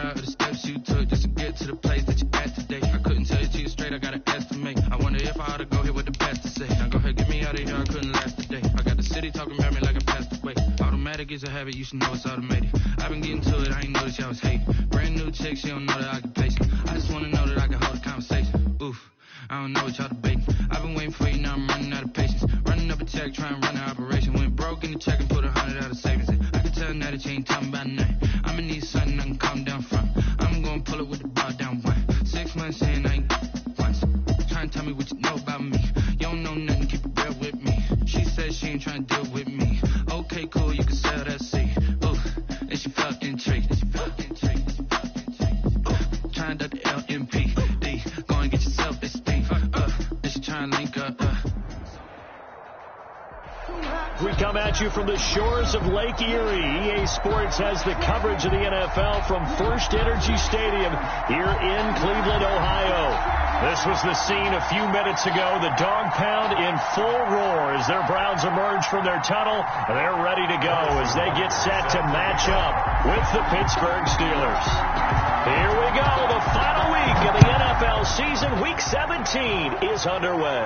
proud of the steps you took just to get to the place that you at today. I couldn't tell you to you straight, I gotta estimate. I wonder if I ought to go here with the best to say. Now go ahead, get me out of here, I couldn't last today. I got the city talking about me like I passed away. Automatic is a habit, you should know it's automated. I've been getting to it, I ain't noticed y'all was hating. Brand new chick, she don't know that I can pace it. I just wanna know that I can hold a conversation. Oof, I don't know what y'all debating. I've been waiting for you, now I'm running out of patience. Running up a check, trying to run an operation. Went broke in the check and put 100 out of savings in. I can tell now that you ain't talking about nothing. I'ma need something I can calm down from. I'm gonna pull it with the bar down one. 6 months in, I ain't once. Trying to tell me what you know about me. You don't know nothing, keep it real with me. She said she ain't trying to deal with me. Okay, cool, you can sell that seat. Ooh, and she felt intrigued. Trying to duck the LMPD. Go and get yourself this thing. And she trying to link up. We come at you from the shores of Lake Erie. EA Sports has the coverage of the NFL from First Energy Stadium here in Cleveland, Ohio. This was the scene a few minutes ago. The dog pound in full roar as their Browns emerge from their tunnel. They're ready to go as they get set to match up with the Pittsburgh Steelers. Here we go. The final week of the NFL season. Week 17 is underway.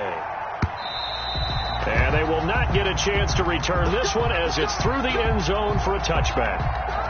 And they will not get a chance to return this one as it's through the end zone for a touchback.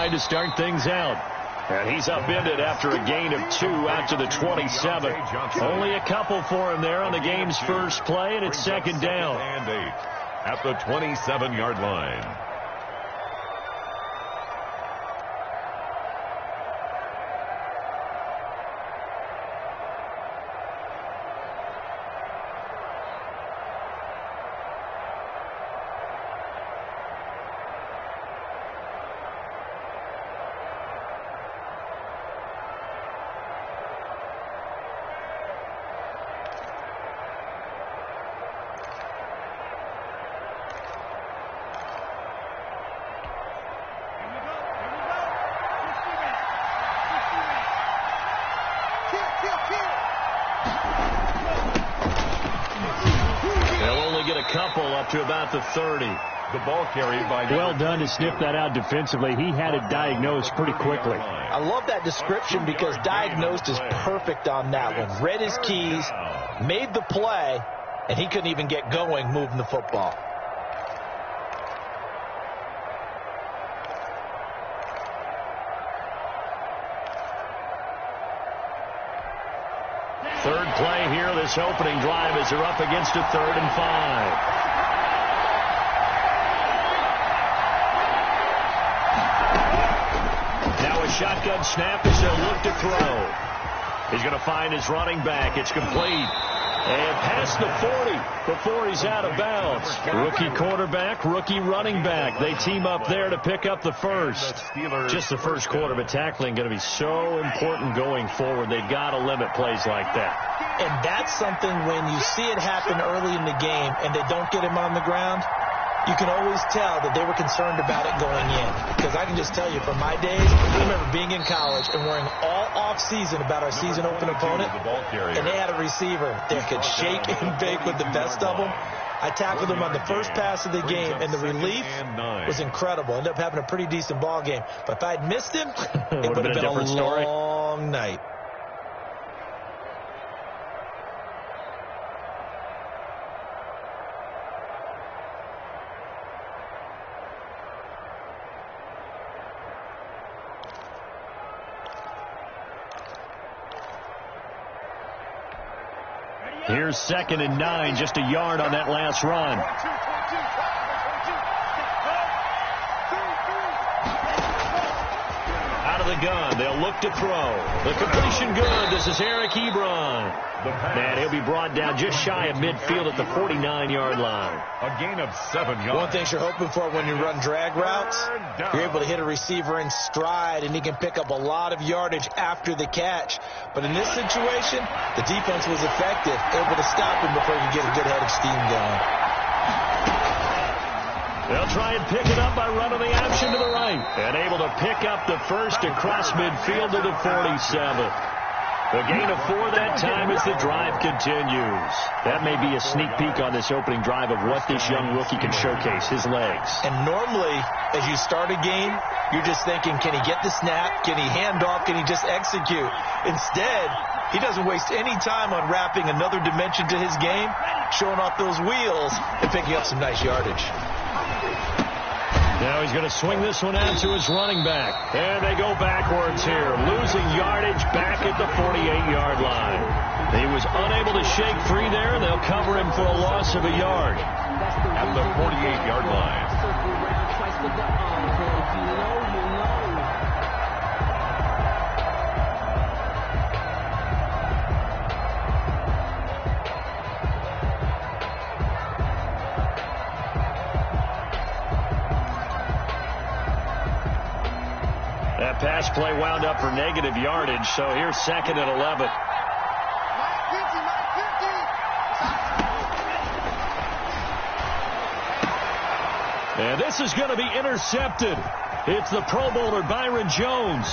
To start things out. And he's upended after a gain of 2 out to the 27. Only a couple for him there on the game's first play, and it's second down. And 8 at the 27-yard line. To about the 30. The ball carried by... Well done to sniff that out defensively. He had it diagnosed pretty quickly. I love that description because diagnosed is perfect on that one. Read his keys, made the play, and he couldn't even get going moving the football. Third play here, this opening drive as they're up against a 3rd and 5. Shotgun snap as they'll look to throw. He's going to find his running back. It's complete. And past the 40 before he's out of bounds. Rookie quarterback, rookie running back. They team up there to pick up the first. Just the first quarter, but tackling going to be so important going forward. They've got to limit plays like that. And that's something when you see it happen early in the game and they don't get him on the ground, you can always tell that they were concerned about it going in. Because I can just tell you, from my days, I remember being in college and worrying all off-season about our season open opponent, and they had a receiver that could shake and bake with the best of them. I tackled him on the first pass of the game, and the relief was incredible. Ended up having a pretty decent ball game. But if I'd missed him, it would have been a long night. Here's 2nd and 9, just a yard on that last run. Out of the gun. They'll look to throw. The completion good. This is Eric Ebron. And he'll be brought down just shy of midfield at the 49-yard line. A gain of 7 yards. One thing you're hoping for when you run drag routes, you're able to hit a receiver in stride, and he can pick up a lot of yardage after the catch. But in this situation, the defense was effective, able to stop him before he could get a good head of steam going. They'll try and pick it up by running the option to the right. And able to pick up the first across midfield to the 47. A gain of 4 that time as the drive continues. That may be a sneak peek on this opening drive of what this young rookie can showcase, his legs. And normally, as you start a game, you're just thinking, can he get the snap? Can he hand off? Can he just execute? Instead, he doesn't waste any time on wrapping another dimension to his game, showing off those wheels, and picking up some nice yardage. Now he's going to swing this one out to his running back. And they go backwards here, losing yardage back at the 48-yard line. He was unable to shake free there, and they'll cover him for a loss of a yard. At the 48-yard line. That pass play wound up for negative yardage, so here's 2nd and 11. And this is going to be intercepted. It's the Pro Bowler Byron Jones.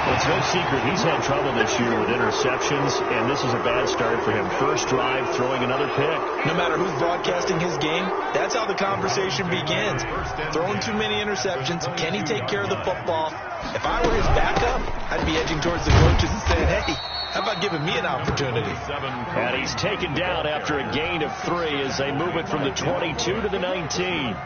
It's no secret he's had trouble this year with interceptions, and this is a bad start for him. First drive, throwing another pick. No matter who's broadcasting his game, that's how the conversation begins. Throwing too many interceptions. Can he take care of the football? If I were his backup, I'd be edging towards the coaches and saying, hey, how about giving me an opportunity? And he's taken down after a gain of 3 as they move it from the 22 to the 19.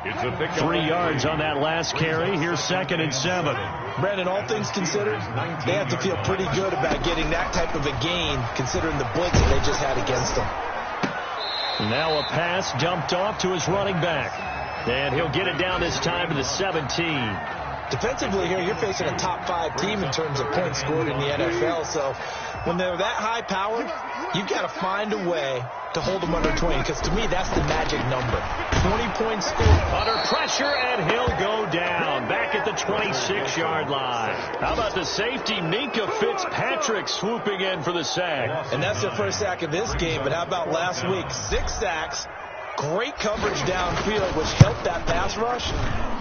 3 yards on that last carry. Here's 2nd and 7. Brandon, all things considered, they have to feel pretty good about getting that type of a gain, considering the blitz that they just had against them. Now a pass dumped off to his running back. And he'll get it down this time to the 17. Defensively here, you're facing a top 5 team in terms of points scored in the NFL. So when they're that high powered, you've got to find a way to hold them under 20, because to me, that's the magic number. 20 points scored. Under pressure, and he'll go down. Back at the 26-yard line. How about the safety, Minka Fitzpatrick, swooping in for the sack? And that's their first sack of this game, but how about last week? 6 sacks. Great coverage downfield, which helped that pass rush.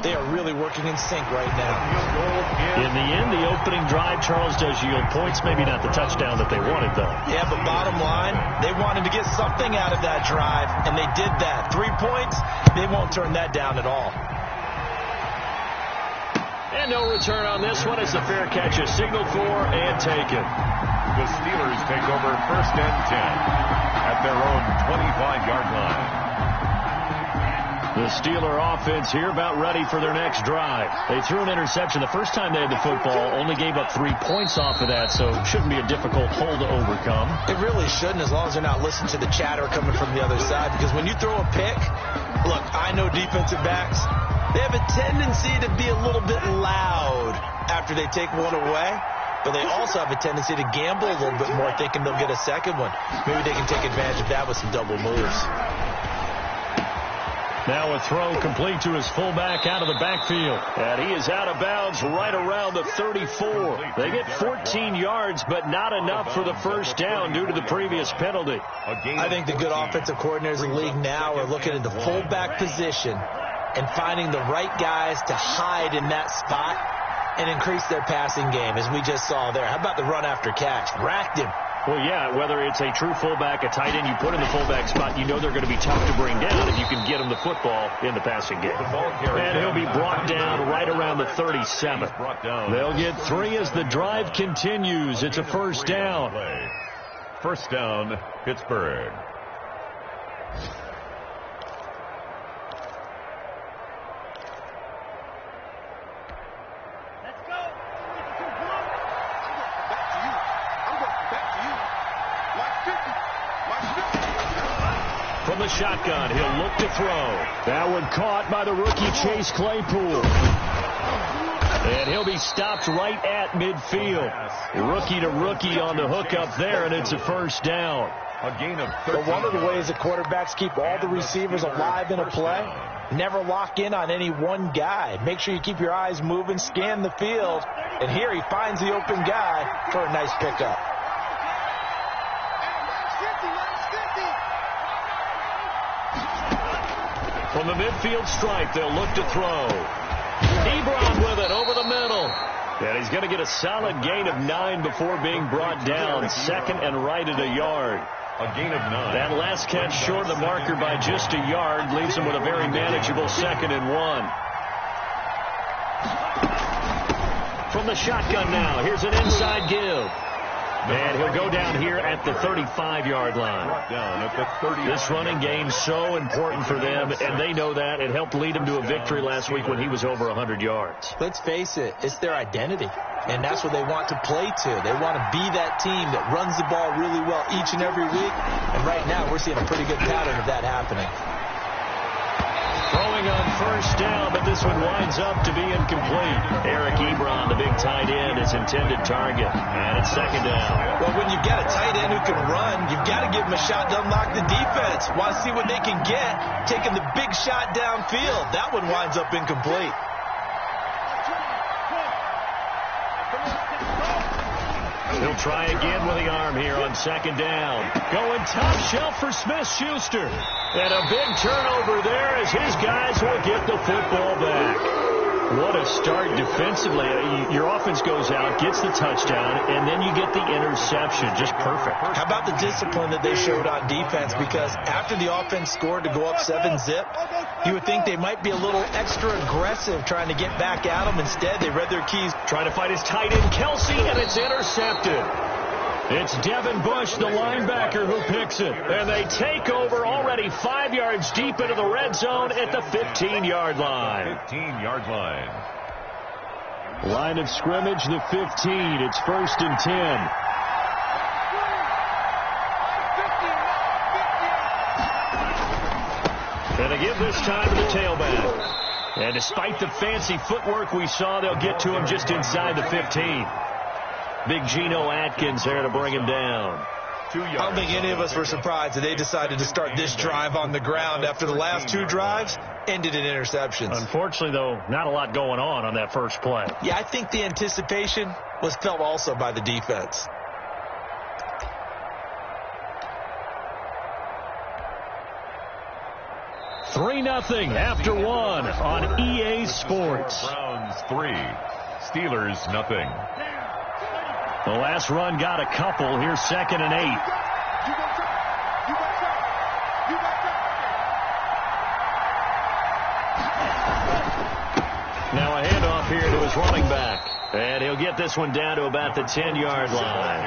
They are really working in sync right now. In the end, the opening drive, Charles, does yield points. Maybe not the touchdown that they wanted, though. Yeah, but bottom line, they wanted to get something out of that drive, and they did that. 3 points, they won't turn that down at all. And no return on this one as the fair catch is signaled for and taken. The Steelers take over 1st and 10 at their own 25-yard line. The Steeler offense here about ready for their next drive. They threw an interception the first time they had the football, only gave up 3 points off of that, so it shouldn't be a difficult hole to overcome. It really shouldn't, as long as they're not listening to the chatter coming from the other side, because when you throw a pick, look, I know defensive backs, they have a tendency to be a little bit loud after they take one away, but they also have a tendency to gamble a little bit more, thinking they'll get a second one. Maybe they can take advantage of that with some double moves. Now a throw complete to his fullback out of the backfield. And he is out of bounds right around the 34. They get 14 yards, but not enough for the first down due to the previous penalty. I think the good offensive coordinators in the league now are looking at the fullback position and finding the right guys to hide in that spot and increase their passing game, as we just saw there. How about the run after catch? Racked him. Well, yeah, whether it's a true fullback, a tight end, you put in the fullback spot, you know they're going to be tough to bring down if you can get them the football in the passing game. And he'll be brought down right around the 37. They'll get 3 as the drive continues. It's a first down. First down, Pittsburgh. From the shotgun. He'll look to throw. That one caught by the rookie Chase Claypool. And he'll be stopped right at midfield. Rookie to rookie on the hook up there, and it's a first down. A gain of 13. But one of the ways that quarterbacks keep all the receivers alive in a play, never lock in on any one guy. Make sure you keep your eyes moving, scan the field. And here he finds the open guy for a nice pickup. From the midfield stripe, they'll look to throw. Ebron with it over the middle. And he's going to get a solid gain of 9 before being brought down. Second and right at a yard. A gain of 9. That last catch short of the marker by just a yard leaves him with a very manageable 2nd and 1. From the shotgun now, here's an inside give. And he'll go down here at the 35-yard line. This running game so important for them, and they know that. It helped lead them to a victory last week when he was over 100 yards. Let's face it, it's their identity, and that's what they want to play to. They want to be that team that runs the ball really well each and every week, and right now we're seeing a pretty good pattern of that happening. Throwing on first down, but this one winds up to be incomplete. Eric Ebron, the big tight end, is intended target. And it's 2nd down. Well, when you've got a tight end who can run, you've got to give him a shot to unlock the defense. Want to see what they can get, taking the big shot downfield. That one winds up incomplete. He'll try again with the arm here on 2nd down. Going top shelf for Smith-Schuster. And a big turnover there as his guys will get the football back. What a start defensively. Your offense goes out, gets the touchdown, and then you get the interception. Just perfect. How about the discipline that they showed on defense? Because after the offense scored to go up 7-zip, you would think they might be a little extra aggressive trying to get back at them. Instead, they read their keys. Trying to fight his tight end, Kelsey, and it's intercepted. It's Devin Bush, the linebacker, who picks it. And they take over already 5 yards deep into the red zone at the 15-yard line. 15-yard line. Line of scrimmage, the 15. It's 1st and 10. And they give this time to the tailback. And despite the fancy footwork we saw, they'll get to him just inside the 15. Big Geno Atkins there to bring him down. 2 yards. I don't think any of us were surprised that they decided to start this drive on the ground after the last 2 drives ended in interceptions. Unfortunately, though, not a lot going on that first play. Yeah, I think the anticipation was felt also by the defense. Three 0 after 1 on EA Sports. Browns 3, Steelers 0. The last run got a couple. Here's 2nd and 8. Now a handoff here to his running back. And he'll get this one down to about the 10-yard line.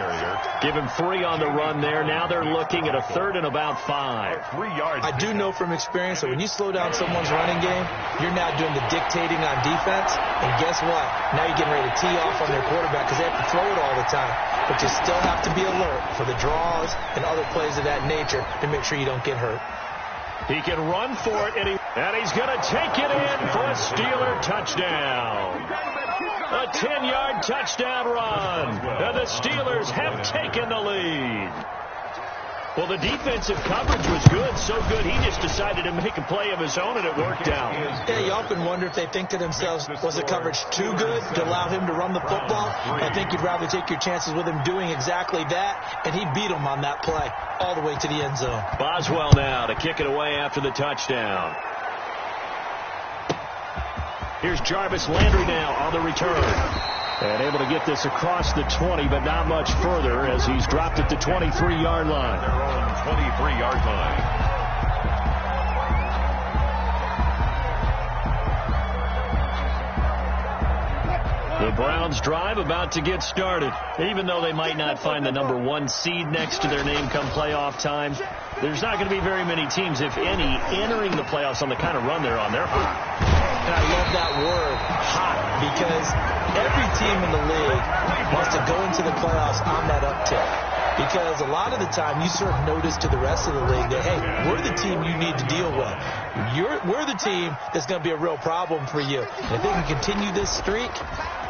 Give him 3 on the run there. Now they're looking at a 3rd and about 5. 3 yards. I do know from experience that when you slow down someone's running game, you're now doing the dictating on defense. And guess what? Now you're getting ready to tee off on their quarterback because they have to throw it all the time. But you still have to be alert for the draws and other plays of that nature to make sure you don't get hurt. He can run for it, and he's going to take it in for a Steeler touchdown. A 10-yard touchdown run. And the Steelers have taken the lead. Well, the defensive coverage was good, so good he just decided to make a play of his own, and it worked out. Yeah, you often wonder if they think to themselves, was the coverage too good to allow him to run the football? I think you'd rather take your chances with him doing exactly that, and he beat him on that play all the way to the end zone. Boswell now to kick it away after the touchdown. Here's Jarvis Landry now on the return. And able to get this across the 20, but not much further as he's dropped at the 23-yard line. Their own 23-yard line. The Browns drive about to get started. Even though they might not find the number 1 seed next to their name come playoff time, there's not going to be very many teams, if any, entering the playoffs on the kind of run they're on. They're hot. And I love that word, hot, because every team in the league wants to go into the playoffs on that uptick. because a lot of the time you serve notice to the rest of the league that, hey, we're the team you need to deal with. We're the team that's going to be a real problem for you. And if they can continue this streak,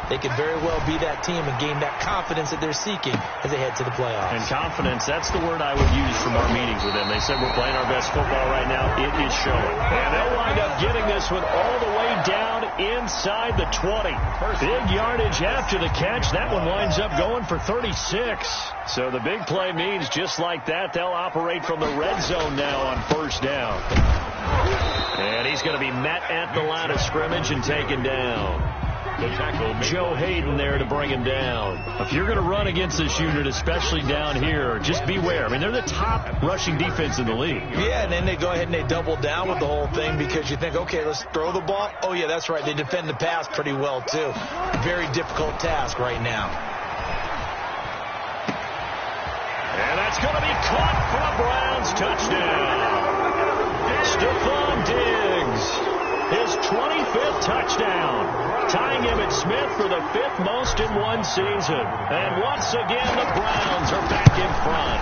they could very well be that team and gain that confidence that they're seeking as they head to the playoffs. And confidence, that's the word I would use from our meetings with them. They said we're playing our best football right now. It is showing. And they'll wind up getting this one all the way down inside the 20. Big yardage after the catch. That one winds up going for 36. So the big play means just like that, they'll operate from the red zone now on first down. And he's going to be met at the line of scrimmage and taken down. Joe Hayden there to bring him down. If you're going to run against this unit, especially down here, just beware. I mean, they're the top rushing defense in the league. Yeah, and then they go ahead and they double down with the whole thing because you think, okay, let's throw the ball. Oh, yeah, that's right. They defend the pass pretty well, too. Very difficult task right now. And that's going to be caught for a Browns touchdown. Stephon Diggs. His 25th touchdown, tying him at Smith for the 5th most in one season. And once again, the Browns are back in front.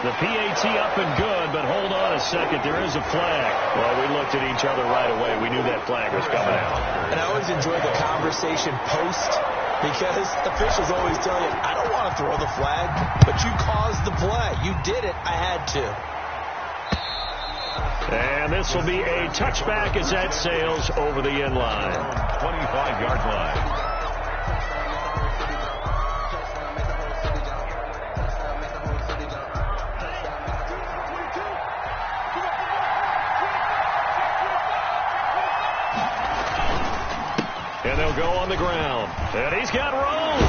The PAT up and good, but hold on a second. There is a flag. Well, we looked at each other right away. We knew that flag was coming out. And I always enjoy the conversation post because officials always tell you, I don't want to throw the flag, but you caused the play. You did it. I had to. And this will be a touchback as that sails over the end line. 25-yard line. And they'll go on the ground. And he's got room.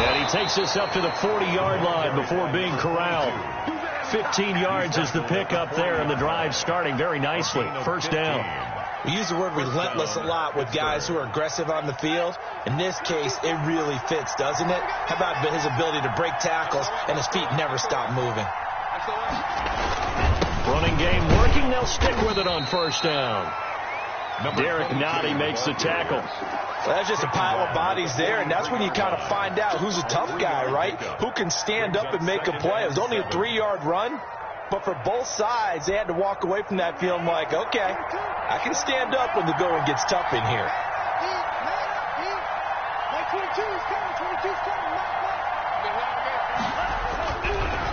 And he takes this up to the 40-yard line before being corralled. 15 yards is the pickup there, and the drive starting very nicely. First down. We use the word relentless a lot with guys who are aggressive on the field. In this case, it really fits, doesn't it? How about his ability to break tackles and his feet never stop moving? Running game working. They'll stick with it on first down. Derek Noddy makes the tackle. Well, that's just a pile of bodies there, and that's when you kind of find out who's a tough guy, right? Who can stand up and make a play. It was only a 3-yard run, but for both sides, they had to walk away from that feeling like, okay, I can stand up when the going gets tough in here.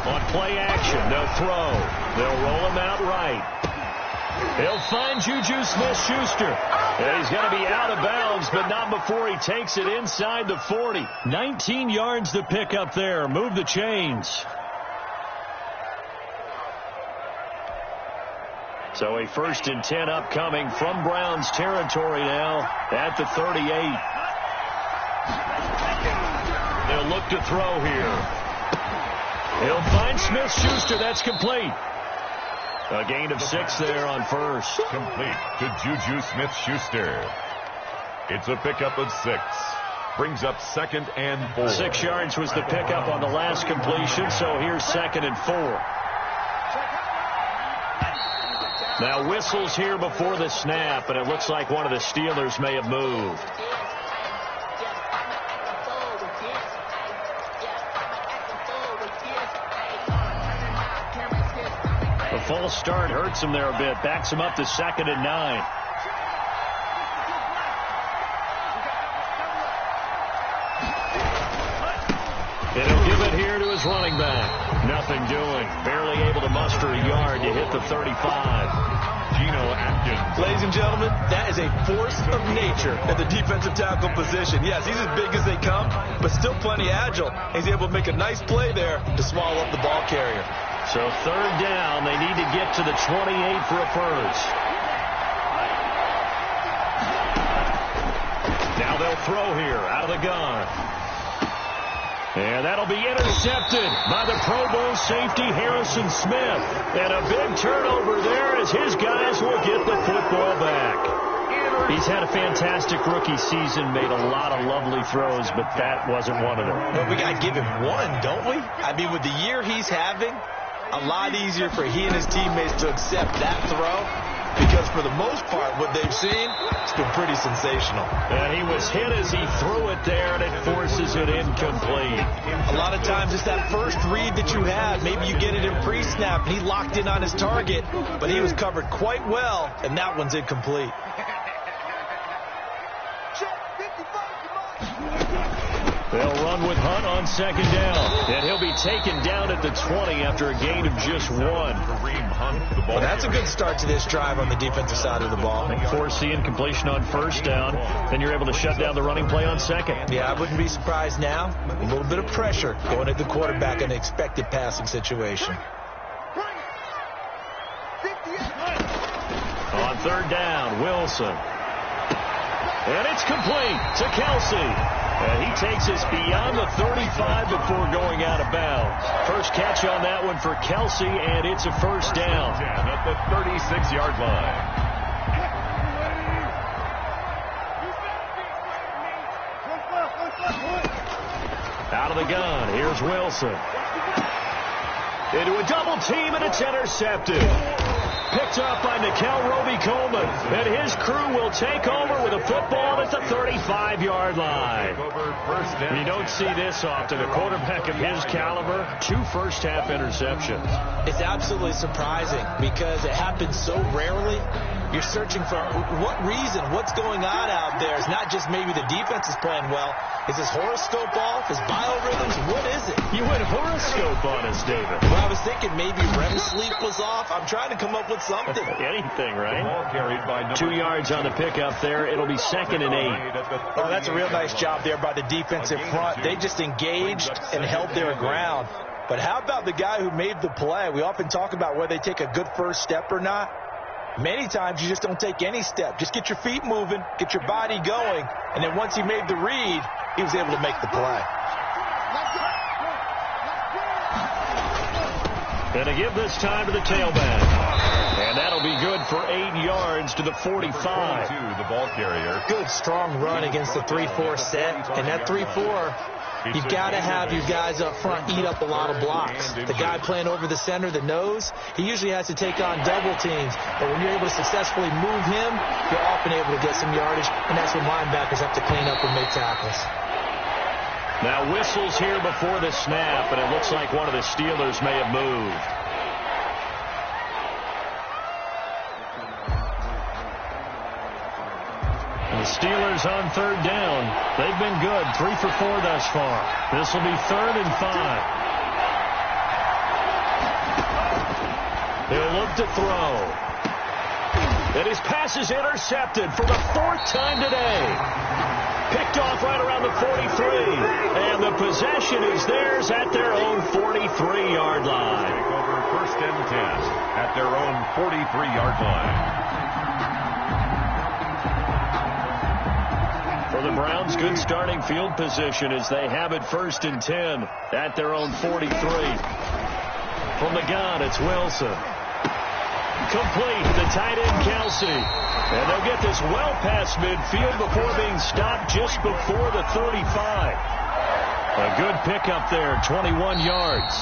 On play action, they'll throw. They'll roll him out right. He'll find Juju Smith-Schuster. And he's going to be out of bounds, but not before he takes it inside the 40. 19 yards to pick up there. Move the chains. So a 1st and 10 upcoming from Browns territory now at the 38. They'll look to throw here. He'll find Smith-Schuster. That's complete. A gain of 6 there on first. Complete to Juju Smith-Schuster. It's a pickup of 6. Brings up 2nd and 4. 6 yards was the pickup on the last completion, so here's 2nd and 4. Now whistles here before the snap, and it looks like one of the Steelers may have moved. The false start hurts him there a bit. Backs him up to 2nd and 9. And he'll give it here to his running back. Nothing doing. Barely able to muster a yard to hit the 35. Geno Atkins. Ladies and gentlemen, that is a force of nature at the defensive tackle position. Yes, he's as big as they come, but still plenty agile. He's able to make a nice play there to swallow up the ball carrier. So 3rd down, they need to get to the 28 for a first. Now they'll throw here out of the gun. And that'll be intercepted by the Pro Bowl safety Harrison Smith. And a big turnover there as his guys will get the football back. He's had a fantastic rookie season, made a lot of lovely throws, but that wasn't one of them. But we got to give him one, don't we? I mean, with the year he's having, a lot easier for he and his teammates to accept that throw because for the most part, what they've seen, it's been pretty sensational. And he was hit as he threw it there, and it forces it incomplete. A lot of times it's that first read that you have. Maybe you get it in pre-snap, and he locked in on his target, but he was covered quite well, and that one's incomplete. They'll run with Hunt on second down, and he'll be taken down at the 20 after a gain of just 1. Well, that's a good start to this drive on the defensive side of the ball. Force the incompletion on first down, then you're able to shut down the running play on second. Yeah, I wouldn't be surprised now. A little bit of pressure going at the quarterback in an expected passing situation. On third down, Wilson. And it's complete to Kelsey. And he takes us beyond the 35 before going out of bounds. First catch on that one for Kelsey, and it's a first down. At the 36-yard line. Out of the gun, here's Wilson. Into a double team, and it's intercepted. Picked up by Nikel Roby-Coleman, and his crew will take over with a football at the 35-yard line. You don't see this often. A quarterback of his caliber, 2 first-half interceptions. It's absolutely surprising because it happens so rarely. You're searching for what reason, what's going on out there. It's not just maybe the defense is playing well. Is his horoscope off? His biorhythms? What is it? You went horoscope on us, David. Well, I was thinking maybe REM sleep was off. I'm trying to come up with something. Anything, right? 2 yards on the pickup there. It'll be 2nd and 8. Oh, that's a real nice job there by the defensive front. They just engaged and held their ground. But how about the guy who made the play? We often talk about whether they take a good first step or not. Many times you just don't take any step. Just get your feet moving, get your body going, and then once he made the read, he was able to make the play. And to give this time to the tailback. And that'll be good for 8 yards to the 45. The ball carrier. Good, strong run against the 3-4 set. And that 3-4, you've got to have your guys up front eat up a lot of blocks. The guy playing over the center, the nose, he usually has to take on double teams. But when you're able to successfully move him, you're often able to get some yardage. And that's when linebackers have to clean up and make tackles. Now whistles here before the snap, and it looks like one of the Steelers may have moved. The Steelers on third down. They've been good, 3 for 4 thus far. This will be 3rd and 5. He'll look to throw. And his pass is intercepted for the 4th time today. Picked off right around the 43. And the possession is theirs at their own 43-yard line. Take over 1st and 10 at their own 43-yard line. For the Browns, good starting field position as they have it 1st and 10 at their own 43. From the gun, it's Wilson. Complete, the tight end Kelsey. And they'll get this well past midfield before being stopped just before the 35. A good pickup there, 21 yards.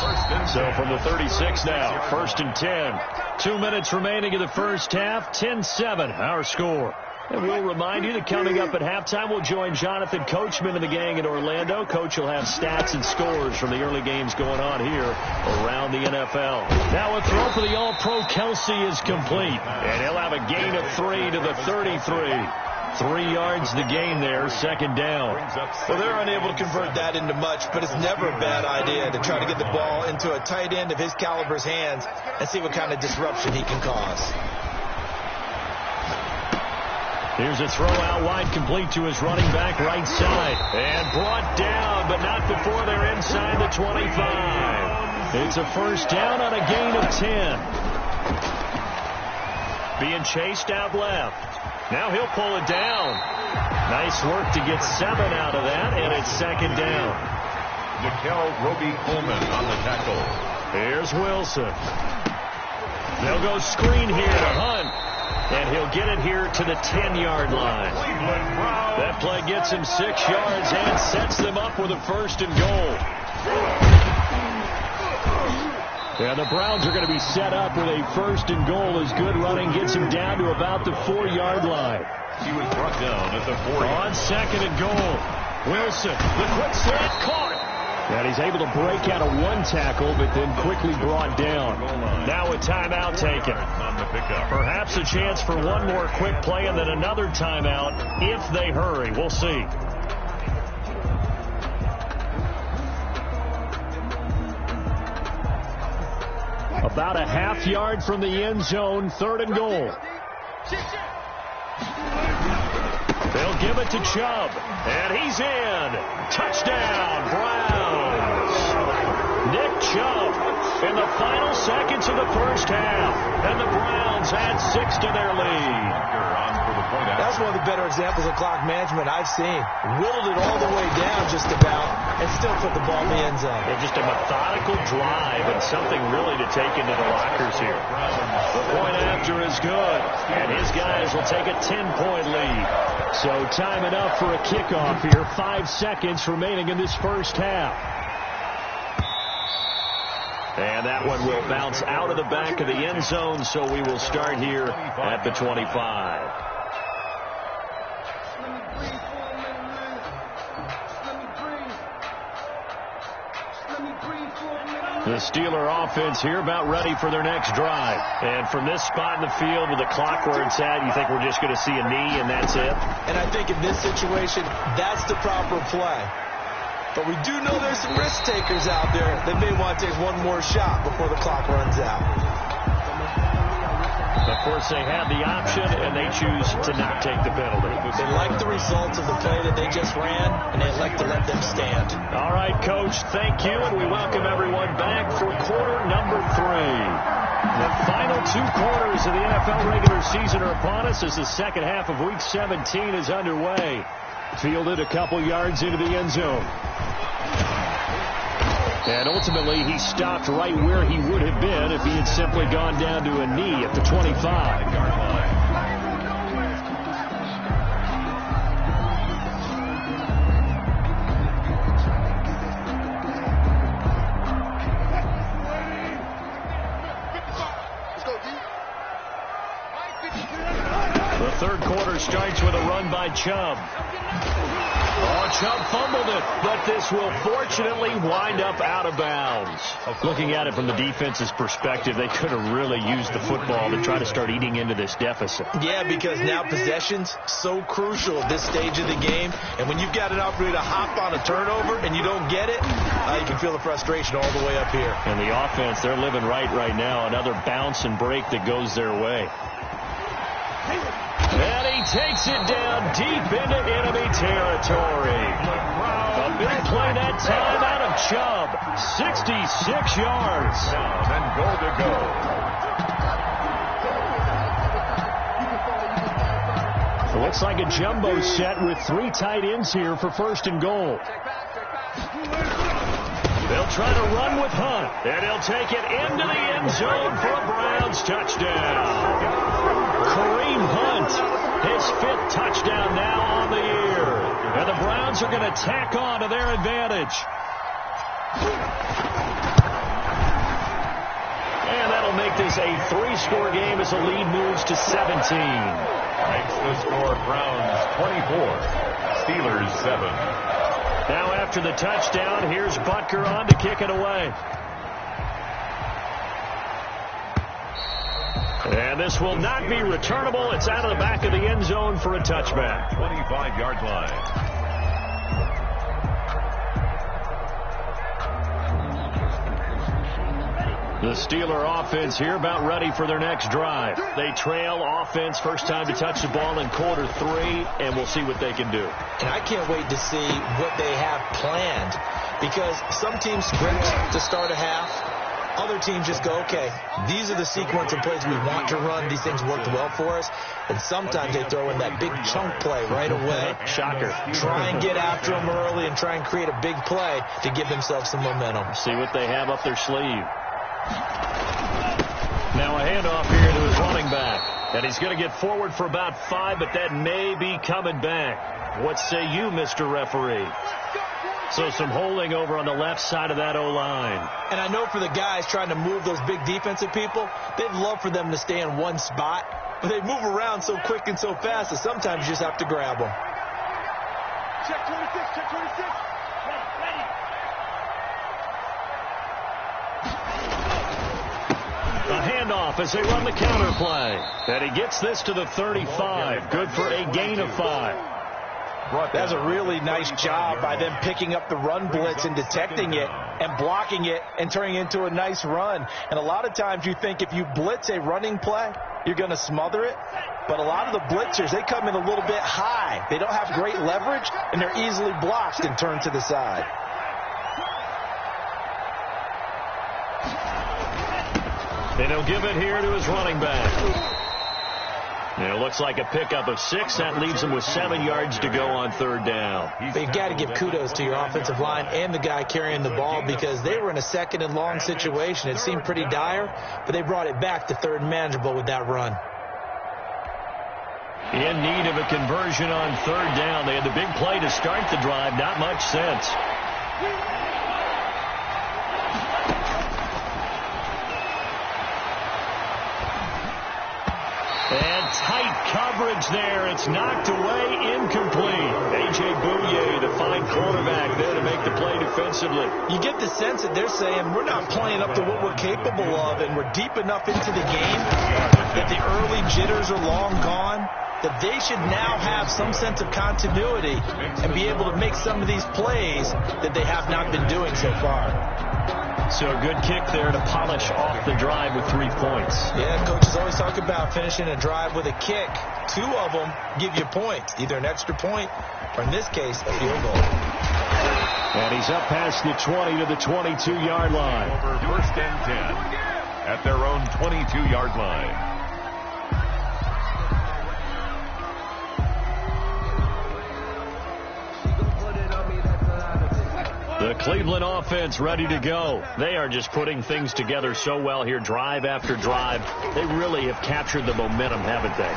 So from the 36 now, 1st and 10. 2 minutes remaining in the first half, 10-7, our score. And we'll remind you that coming up at halftime, we'll join Jonathan Coachman and the gang in Orlando. Coach will have stats and scores from the early games going on here around the NFL. Now a throw for the All-Pro Kelsey is complete. And he'll have a gain of 3 to the 33. 3 yards the gain there, 2nd down. Well, they're unable to convert that into much, but it's never a bad idea to try to get the ball into a tight end of his caliber's hands and see what kind of disruption he can cause. Here's a throw out wide, complete to his running back right side. And brought down, but not before they're inside the 25. It's a first down on a gain of 10. Being chased out left. Now he'll pull it down. Nice work to get 7 out of that, and it's 2nd down. Nikel Roby-Coleman on the tackle. Here's Wilson. They'll go screen here to Hunt. And he'll get it here to the 10-yard line. That play gets him 6 yards and sets them up with a 1st and goal. And the Browns are going to be set up with a 1st and goal as good running gets him down to about the 4-yard line. He was brought down at the 4. On 2nd and goal. Wilson, the quick slant, caught. And he's able to break out of 1 tackle, but then quickly brought down. Now a timeout taken. Perhaps a chance for one more quick play and then another timeout if they hurry. We'll see. About a half-yard from the end zone, 3rd and goal. They'll give it to Chubb, and he's in. Touchdown, Browns. Nick Chubb in the final seconds of the first half, and the Browns add 6 to their lead. That's one of the better examples of clock management I've seen. Whittled it all the way down just about and still put the ball in the end zone. Yeah, just a methodical drive and something really to take into the lockers here. The point after is good, and his guys will take a 10-point lead. So time enough for a kickoff here. 5 seconds remaining in this first half. And that one will bounce out of the back of the end zone, so we will start here at the 25. The Steeler offense here about ready for their next drive. And from this spot in the field with the clock where it's at, you think we're just going to see a knee and that's it? And I think in this situation, that's the proper play. But we do know there's some risk takers out there that may want to take one more shot before the clock runs out. Of course, they had the option, and they choose to not take the penalty. They like the results of the play that they just ran, and they like to let them stand. All right, Coach, thank you, and we welcome everyone back for quarter number 3. The final 2 quarters of the NFL regular season are upon us as the second half of Week 17 is underway. Fielded a couple yards into the end zone. And ultimately, he stopped right where he would have been if he had simply gone down to a knee at the 25-yard line. The third quarter starts with a run by Chubb. Oh, Chubb fumbled it, but this will fortunately wind up out of bounds. Looking at it from the defense's perspective, they could have really used the football to try to start eating into this deficit. Yeah, because now possession's so crucial at this stage of the game. And when you've got an opportunity to hop on a turnover and you don't get it, you can feel the frustration all the way up here. And the offense, they're living right now. Another bounce and break that goes their way. And he takes it down deep into enemy territory. A big play that time out of Chubb. 66 yards. And goal to go. It looks like a jumbo set with 3 tight ends here for 1st and goal. They'll try to run with Hunt. And he'll take it into the end zone for a Browns touchdown. Kareem Hunt, his 5th touchdown now on the year. And the Browns are going to tack on to their advantage. And that'll make this a 3-score game as the lead moves to 17. Makes the score Browns 24, Steelers 7. Now after the touchdown, here's Butker on to kick it away. And this will not be returnable. It's out of the back of the end zone for a touchback. 25-yard line. The Steeler offense here about ready for their next drive. They trail offense, first time to touch the ball in quarter 3, and we'll see what they can do. And I can't wait to see what they have planned, because some teams script to start a half. Other teams just go, okay, these are the sequence of plays we want to run. These things worked well for us. And sometimes they throw in that big chunk play right away. Shocker. Try and get after them early and try and create a big play to give themselves some momentum. See what they have up their sleeve. Now a handoff here to his running back. And he's going to get forward for about 5, but that may be coming back. What say you, Mr. Referee? So some holding over on the left side of that O-line. And I know for the guys trying to move those big defensive people, they'd love for them to stay in one spot. But they move around so quick and so fast that sometimes you just have to grab them. Check 26, check 26. Ready. A handoff as they run the counter play. And he gets this to the 35. Good for a gain of 5. That's a really nice job by them picking up the run blitz and detecting it and blocking it and turning it into a nice run. And a lot of times you think if you blitz a running play, you're going to smother it. But a lot of the blitzers, they come in a little bit high. They don't have great leverage, and they're easily blocked and turned to the side. And he'll give it here to his running back. And it looks like a pickup of 6. That leaves him with 7 yards to go on third down. But you've got to give kudos to your offensive line and the guy carrying the ball because they were in a second and long situation. It seemed pretty dire, but they brought it back to third and manageable with that run. In need of a conversion on third down. They had the big play to start the drive. Not much sense. And tight coverage there. It's knocked away, incomplete. A.J. Bouye, the fine quarterback, there to make the play defensively. You get the sense that they're saying we're not playing up to what we're capable of, and we're deep enough into the game that the early jitters are long gone, that they should now have some sense of continuity and be able to make some of these plays that they have not been doing so far. So a good kick there to polish off the drive with 3 points. Yeah, coaches always talk about finishing a drive with a kick. 2 of them give you points, either an extra point or, in this case, a field goal. And he's up past the 20 to the 22-yard line. Over first and 10 at their own 22-yard line. The Cleveland offense ready to go. They are just putting things together so well here, drive after drive. They really have captured the momentum, haven't they?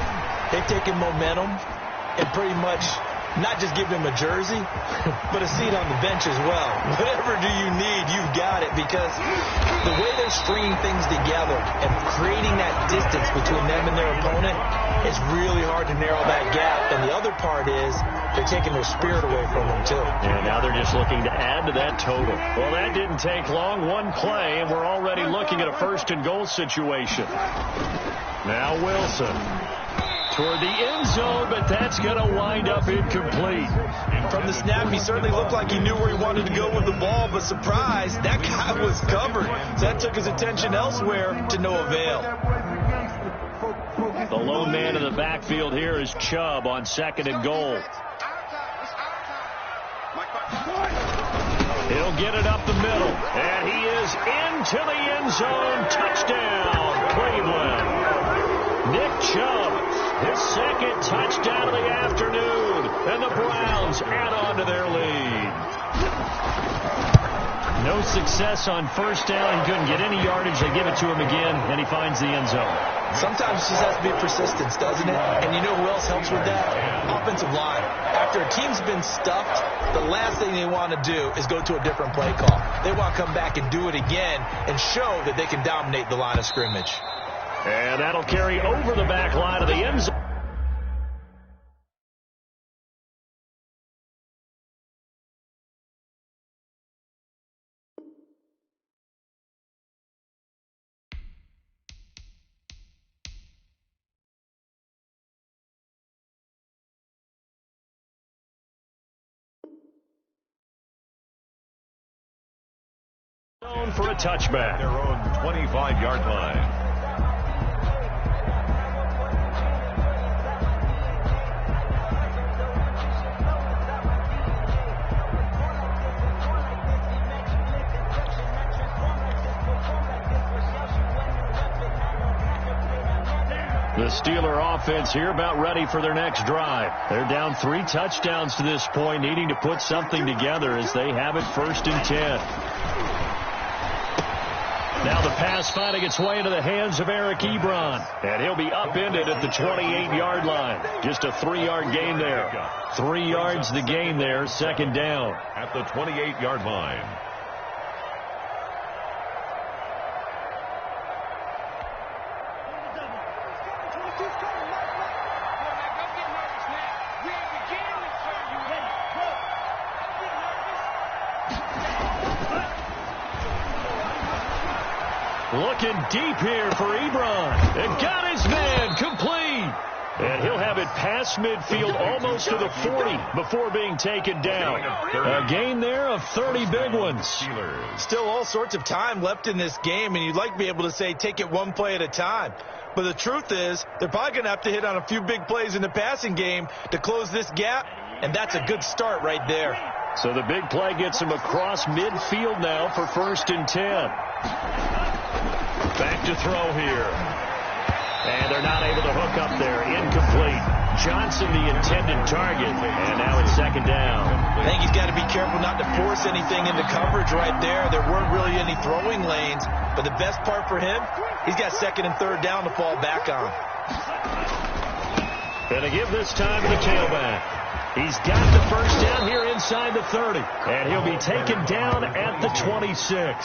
They've taken momentum and pretty much not just give him a jersey, but a seat on the bench as well. Whatever do you need, you've got it, because the way they're stringing things together and creating that distance between them and their opponent, it's really hard to narrow that gap. And the other part is they're taking their spirit away from them, too. And now they're just looking to add to that total. Well, that didn't take long. One play, and we're already looking at a first-and-goal situation. Now Wilson toward the end zone, but that's going to wind up incomplete. From the snap, he certainly looked like he knew where he wanted to go with the ball, but surprise, that guy was covered. So that took his attention elsewhere to no avail. The lone man in the backfield here is Chubb on second and goal. He'll get it up the middle, and he is into the end zone. Touchdown, Cleveland. Nick Chubb, his second touchdown of the afternoon, and the Browns add on to their lead. No success on first down. He couldn't get any yardage. They give it to him again, and he finds the end zone. Sometimes it just has to be persistence, doesn't it? And you know who else helps with that? Offensive line. After a team's been stuffed, the last thing they want to do is go to a different play call. They want to come back and do it again and show that they can dominate the line of scrimmage. And that'll carry over the back line of the end zone. For a touchback. Their own 25-yard line. The Steeler offense here about ready for their next drive. They're down 3 touchdowns to this point, needing to put something together as they have it 1st and 10. Now the pass finding its way into the hands of Eric Ebron. And he'll be upended at the 28-yard line. Just a 3-yard gain there. 3 yards the gain there, second down. At the 28-yard line. Looking deep here for Ebron. And got his man complete. And he'll have it past midfield almost to the 40 before being taken down. A gain there of 30 big ones. Still all sorts of time left in this game, and you'd like to be able to say take it one play at a time. But the truth is, they're probably going to have to hit on a few big plays in the passing game to close this gap, and that's a good start right there. So the big play gets him across midfield now for 1st and 10. Back to throw here. And they're not able to hook up there. Incomplete. Johnson, the intended target. And now it's second down. I think he's got to be careful not to force anything into coverage right there. There weren't really any throwing lanes. But the best part for him, he's got 2nd and 3rd down to fall back on. Going to give this time to the tailback. He's got the first down here inside the 30. And he'll be taken down at the 26.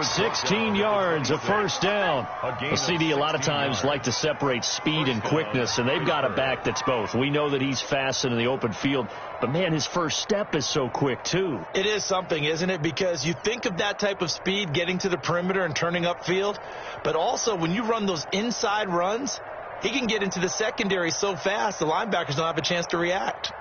16 yards, a first down. Well, CD a lot of times like to separate speed and quickness, and they've got a back that's both. We know that he's fast in the open field, but, man, his first step is so quick, too. It is something, isn't it? Because you think of that type of speed getting to the perimeter and turning upfield, but also when you run those inside runs, he can get into the secondary so fast the linebackers don't have a chance to react.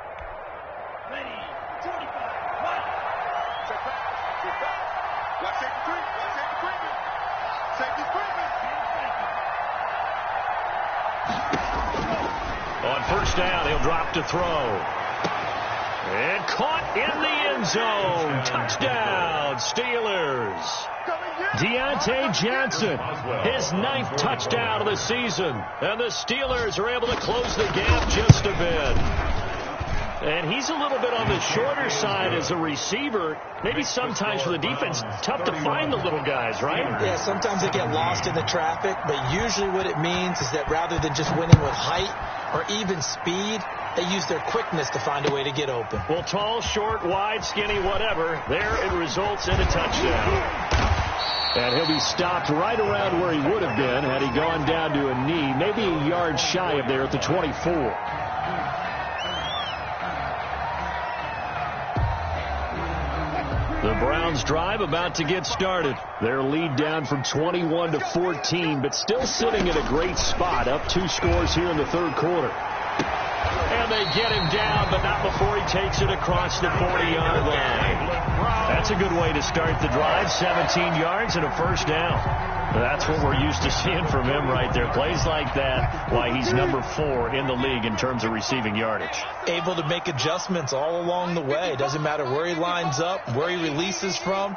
On first down, he'll drop to throw. And caught in the end zone. Touchdown, Steelers. Deontay Johnson, his 9th touchdown of the season. And the Steelers are able to close the gap just a bit. And he's a little bit on the shorter side as a receiver. Maybe sometimes for the defense, tough to find the little guys, right? Yeah, sometimes they get lost in the traffic, but usually what it means is that rather than just winning with height or even speed, they use their quickness to find a way to get open. Well, tall, short, wide, skinny, whatever, there it results in a touchdown. And he'll be stopped right around where he would have been had he gone down to a knee, maybe a yard shy of there at the 24. The Browns drive about to get started. Their lead down from 21 to 14, but still sitting in a great spot, up 2 scores here in the 3rd quarter. And they get him down, but not before he takes it across the 40-yard line. That's a good way to start the drive, 17 yards and a first down. That's what we're used to seeing from him right there. Plays like that, why he's number 4 in the league in terms of receiving yardage. Able to make adjustments all along the way. Doesn't matter where he lines up, where he releases from.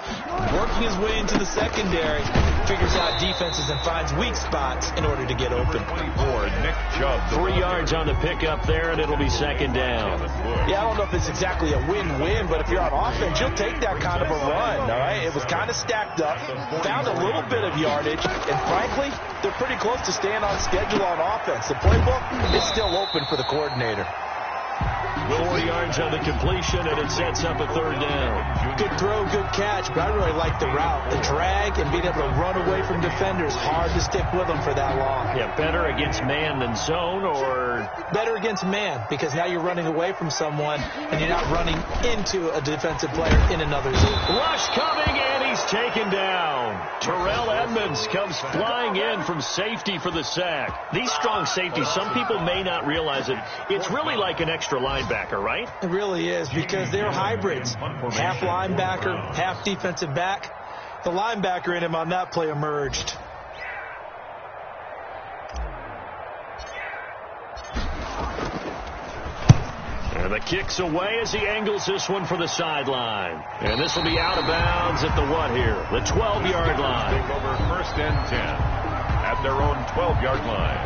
Working his way into the secondary. Figures out defenses and finds weak spots in order to get open. 3 yards on the pickup there, and it'll be second down. Yeah, I don't know if it's exactly a win-win, but if you're on offense, you'll take that kind of a run, all right? It was kind of stacked up. Found a little bit of yardage, and frankly, they're pretty close to staying on schedule on offense. The playbook is still open for the coordinator. 4 yards on the completion, and it sets up a third down. Good throw, good catch, but I really like the route. The drag and being able to run away from defenders, hard to stick with them for that long. Yeah, better against man than zone, or? Better against man, because now you're running away from someone, and you're not running into a defensive player in another zone. Rush coming, and he's taken down. Terrell Edmonds comes flying in from safety for the sack. These strong safeties, some people may not realize it. It's really like an extra linebacker, right? It really is, because they're hybrids. Half linebacker, half defensive back. The linebacker in him on that play emerged. And the kick's away as he angles this one for the sideline. And this will be out of bounds at the what here? The 12-yard line. Take over 1st and 10 at their own 12-yard line.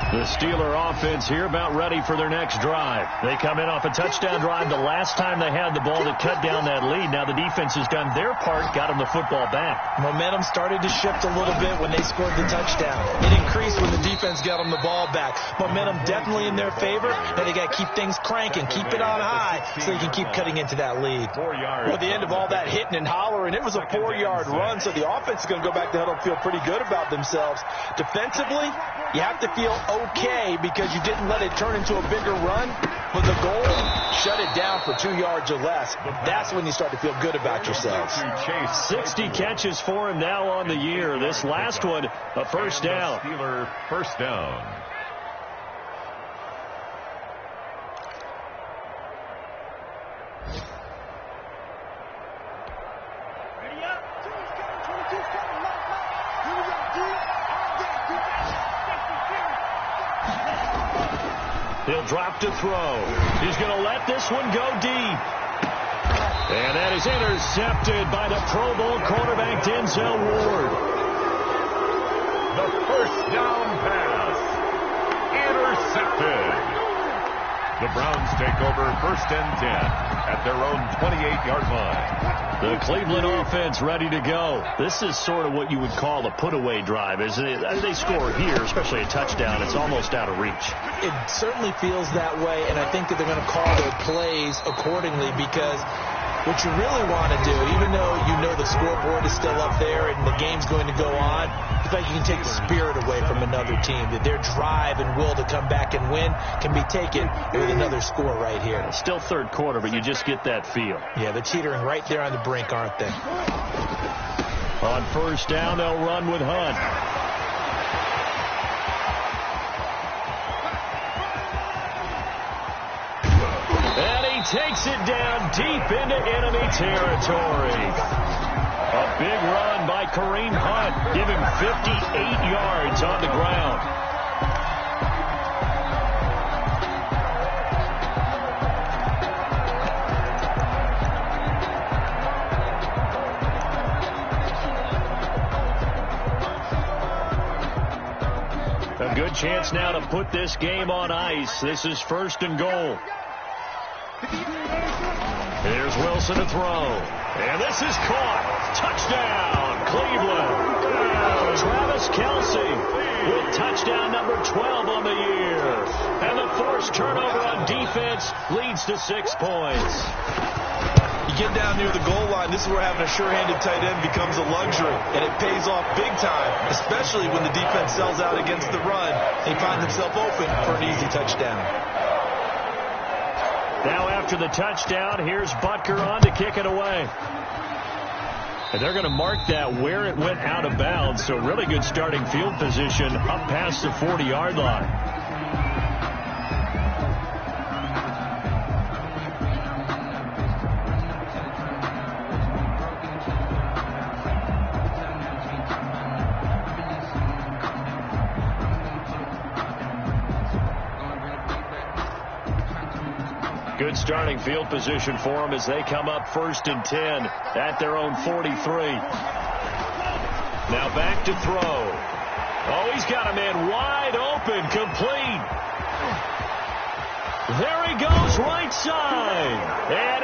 The Steeler offense here about ready for their next drive. They come in off a touchdown drive the last time they had the ball to cut down that lead. Now the defense has done their part, got them the football back. Momentum started to shift a little bit when they scored the touchdown. It increased when the defense got them the ball back. Momentum definitely in their favor. Now they got to keep things cranking, keep it on high so you can keep cutting into that lead. 4 yards. Well, at the end of all that hitting and hollering, it was a 4-yard run, so the offense is going to go back to huddle and feel pretty good about themselves. Defensively, you have to feel okay because you didn't let it turn into a bigger run. But the goal, shut it down for 2 yards or less. That's when you start to feel good about yourselves. 60 catches for him now on the year. This last one, a first down. Steeler first down. Ready up. 22-7, here we go, dude. He'll drop to throw. He's going to let this one go deep. And that is intercepted by the Pro Bowl quarterback, Denzel Ward. The first down pass. Intercepted. The Browns take over 1st and 10 at their own 28-yard line. The Cleveland offense ready to go. This is sort of what you would call a put-away drive, isn't it? As they score here, especially a touchdown, it's almost out of reach. It certainly feels that way, and I think that they're going to call their plays accordingly because what you really want to do, even though you know the scoreboard is still up there and the game's going to go on, it's like you can take the spirit away from another team, that their drive and will to come back and win can be taken with another score right here. Still third quarter, but you just get that feel. Yeah, they're teetering right there on the brink, aren't they? On first down, they'll run with Hunt. And he takes it down deep into enemy territory. A big run by Kareem Hunt. Give him 58 yards on the ground. A good chance now to put this game on ice. This is 1st and goal. Here's Wilson to throw. And this is caught. Touchdown, Cleveland. Travis Kelce with touchdown number 12 on the year. And the forced turnover on defense leads to 6 points. You get down near the goal line, this is where having a sure-handed tight end becomes a luxury, and it pays off big time, especially when the defense sells out against the run. He finds himself open for an easy touchdown. Now after the touchdown, here's Butker on to kick it away. And they're going to mark that where it went out of bounds, so really good starting field position up past the 40-yard line. Good starting field position for them as they come up 1st and 10 at their own 43. Now back to throw. Oh, he's got a man wide open, complete. There he goes, right side. And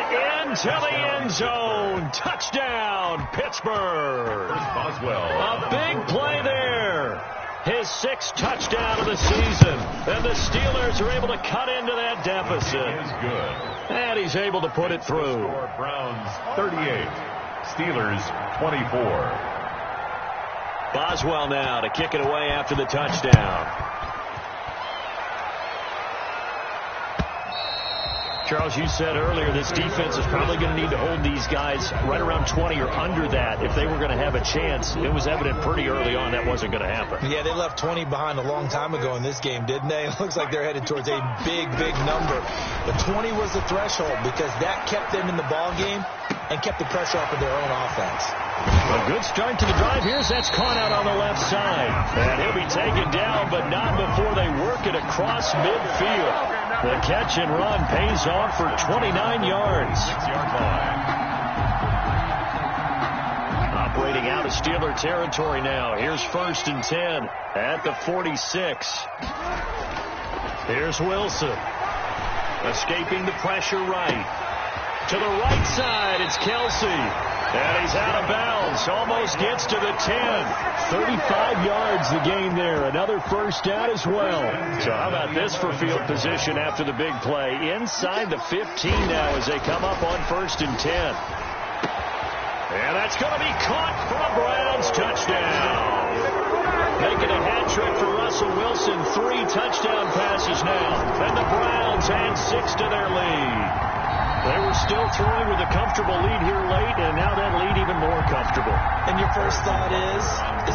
into the end zone. Touchdown, Pittsburgh. Boswell. A big play there. His 6th touchdown of the season. And the Steelers are able to cut into that deficit. Is good. And he's able to put it through. Score Browns 38. Steelers 24. Boswell now to kick it away after the touchdown. Charles, you said earlier this defense is probably going to need to hold these guys right around 20 or under that if they were going to have a chance. It was evident pretty early on that wasn't going to happen. Yeah, they left 20 behind a long time ago in this game, didn't they? It looks like they're headed towards a big, big number. But 20 was the threshold because that kept them in the ball game and kept the pressure off of their own offense. A good start to the drive. Here's that's caught out on the left side. And he'll be taken down, but not before they work it across midfield. The catch and run pays off for 29 yards. 6-yard line. A operating out of Steeler territory now. Here's 1st and 10 at the 46. Here's Wilson. Escaping the pressure right. To the right side, it's Kelsey. And he's out of bounds. Almost gets to the 10. 35 yards the gain there. Another first down as well. So how about this for field position after the big play? Inside the 15 now as they come up on 1st and 10. And that's going to be caught for a Browns touchdown. Making a hat trick for Russell Wilson. 3 touchdown passes now. And the Browns add 6 to their lead. They were still throwing with a comfortable lead here late, and now that lead even more comfortable. And your first thought is